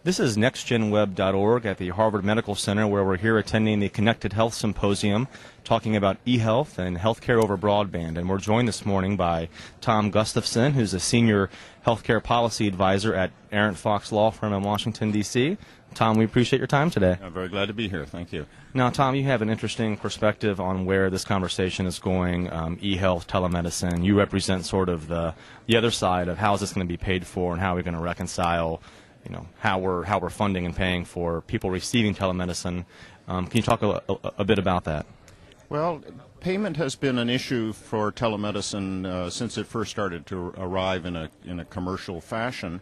This is NextGenWeb.org at the Harvard Medical Center, where we're here attending the Connected Health Symposium, talking about e-health and healthcare over broadband. And we're joined this morning by Tom Gustafson, who's a senior healthcare policy advisor at Arent Fox Law Firm in Washington, D.C. Tom, we appreciate your time today. I'm very glad to be here. Thank you. Now, Tom, you have an interesting perspective on where this conversation is going, e-health, telemedicine. You represent sort of the other side of how is this going to be paid for and how we're going to reconcile how we're funding and paying for people receiving telemedicine. Can you talk a bit about that? Well, payment has been an issue for telemedicine since it first started to arrive in a commercial fashion,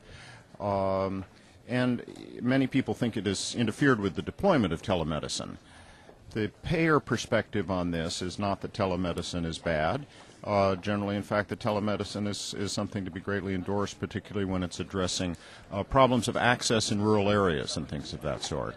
and many people think it has interfered with the deployment of telemedicine. The payer perspective on this is not that telemedicine is bad. Generally, in fact, the telemedicine is something to be greatly endorsed, particularly when it's addressing problems of access in rural areas and things of that sort.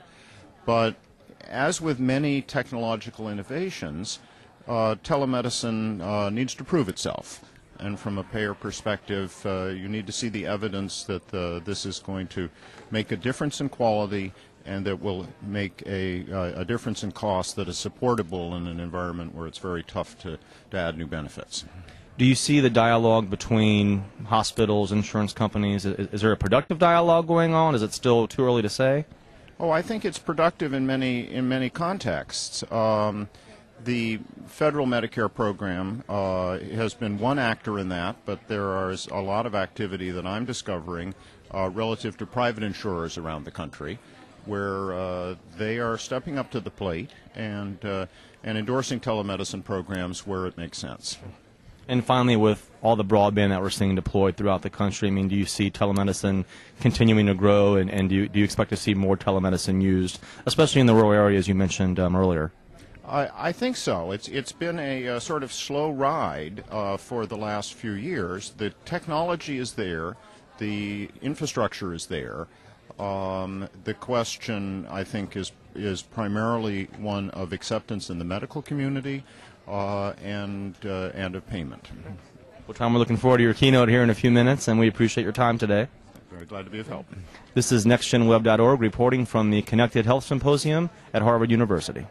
But as with many technological innovations, telemedicine needs to prove itself. And from a payer perspective, you need to see the evidence that this is going to make a difference in quality and that will make a difference in cost that is supportable in an environment where it's very tough to add new benefits. Do you see the dialogue between hospitals, insurance companies? Is there a productive dialogue going on? Is it still too early to say? Oh, I think it's productive in many contexts. The federal Medicare program has been one actor in that, but there is a lot of activity that I'm discovering relative to private insurers around the country, where they are stepping up to the plate and endorsing telemedicine programs where it makes sense. And finally, with all the broadband that we're seeing deployed throughout the country, I mean, do you see telemedicine continuing to grow, and do you expect to see more telemedicine used, especially in the rural areas you mentioned earlier? I think so. It's been a sort of slow ride for the last few years. The technology is there, the infrastructure is there. The question, I think, is primarily one of acceptance in the medical community and of payment. Well, Tom, we're looking forward to your keynote here in a few minutes, and we appreciate your time today. Very glad to be of help. This is NextGenWeb.org reporting from the Connected Health Symposium at Harvard University.